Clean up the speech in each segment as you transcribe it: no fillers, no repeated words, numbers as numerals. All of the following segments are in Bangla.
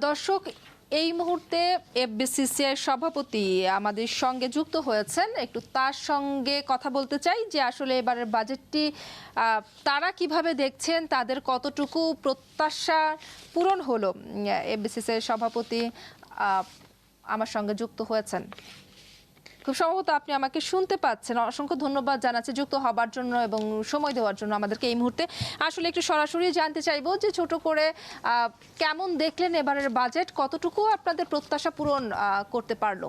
দর্শক, এই মুহূর্তে এফবিসিসিআই সভাপতি আমাদের সঙ্গে যুক্ত হয়েছেন। একটু তার সঙ্গে কথা বলতে চাই যে আসলে এবারের বাজেটটি তারা কিভাবে দেখছেন, তাদের কতটুকু প্রত্যাশা পূরণ হলো। এফবিসিসিআই সভাপতি আমার সঙ্গে যুক্ত হয়েছেন। খুব সম্ভবত আপনি আমাকে শুনতে পাচ্ছেন। অসংখ্য ধন্যবাদ জানাচ্ছি যুক্ত হবার জন্য এবং সময় দেওয়ার জন্য আমাদেরকে এই মুহূর্তে। আসলে একটু সরাসরি জানতে চাইবো যে ছোট করে কেমন দেখলেন এবারের বাজেট, কতটুকু আপনাদের প্রত্যাশা পূরণ করতে পারলো?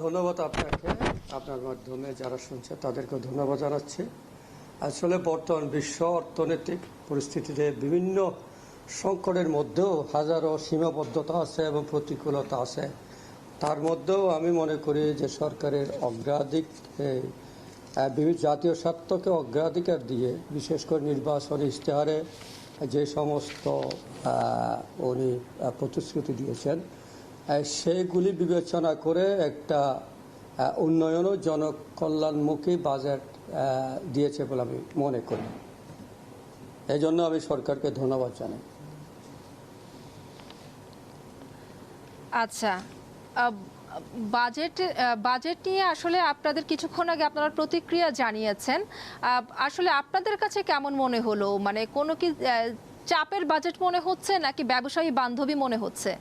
ধন্যবাদ আপনাকে, আপনার মাধ্যমে যারা শুনছে তাদেরকে ধন্যবাদ জানাচ্ছি। আসলে বর্তমান বিশ্ব অর্থনৈতিক পরিস্থিতিতে বিভিন্ন সংকটের মধ্যেও হাজারো সীমাবদ্ধতা আছে এবং প্রতিকূলতা আছে। তার মধ্যেও আমি মনে করি যে সরকারের বিভিন্ন জাতীয় স্বার্থকে অগ্রাধিকার দিয়ে, বিশেষ করে নির্বাচনী ইশতেহারে যে সমস্ত উনি প্রতিশ্রুতি দিয়েছেন সেগুলি বিবেচনা করে একটা উন্নয়ন ও জনকল্যাণমুখী বাজেট দিয়েছে বলে আমি মনে করি। এই জন্য আমি সরকারকে ধন্যবাদ জানাই। আচ্ছা, বাজেট নিয়ে আসলে আপনাদের কিছুক্ষণ আগে আপনারা প্রতিক্রিয়া জানিয়েছেন। আসলে আপনাদের কাছে কেমন মনে হলো? মানে কোনো কি চাপের বাজেট মনে হচ্ছে নাকি ব্যবসায়ী বান্ধবী মনে হচ্ছে?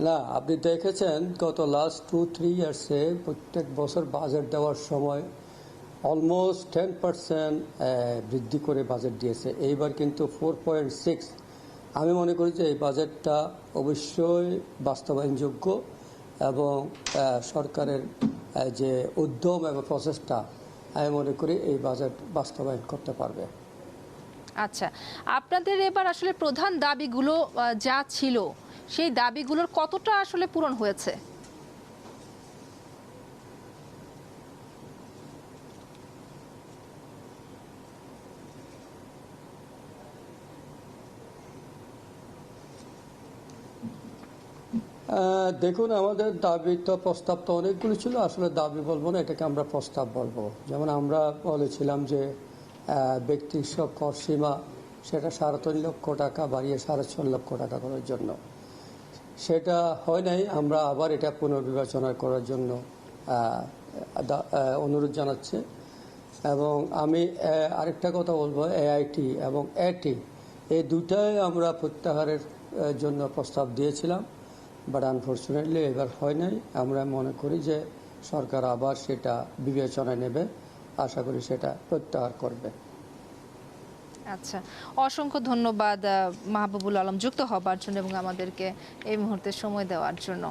না, আপনি দেখেছেন গত লাস্ট 2-3 ইয়ার্সে প্রত্যেক বছর বাজেট দেওয়ার সময় অলমোস্ট 10% বৃদ্ধি করে বাজেট দিয়েছে। এইবার কিন্তু 4.6। আমি মনে করি যে এই বাজেটটা অবশ্যই বাস্তবায়নযোগ্য এবং সরকারের যে উদ্যম এবং প্রচেষ্টা, আমি মনে করি এই বাজেট বাস্তবায়ন করতে পারবে। আচ্ছা, আপনাদের এবার আসলে প্রধান দাবিগুলো যা ছিল সেই দাবিগুলোর কতটা আসলে পূরণ হয়েছে? দেখুন, আমাদের দাবি তো প্রস্তাব তো অনেকগুলো ছিল। আসলে দাবি বলবো না, এটাকে আমরা প্রস্তাব বলবো। যেমন আমরা বলেছিলাম যে ব্যক্তি কর সীমা সেটা 3.5 লক্ষ টাকা বাড়িয়ে 6.5 লক্ষ টাকা করার জন্য, সেটা হয় নাই। আমরা আবার এটা পুনর্বিবেচনা করার জন্য অনুরোধ জানাচ্ছি। এবং আমি আরেকটা কথা বলবো, এআইটি এবং এটি এই দুটাই আমরা প্রত্যাহারের জন্য প্রস্তাব দিয়েছিলাম, বাট আনফর্চুনেটলি এবার হয় নাই। আমরা মনে করি যে সরকার আবার সেটা বিবেচনায় নেবে, আশা করি সেটা প্রত্যাহার করবে। আচ্ছা, অসংখ্য ধন্যবাদ মাহবুবুল আলম যুক্ত হবার জন্য এবং আমাদেরকে এই মুহূর্তে সময় দেওয়ার জন্য।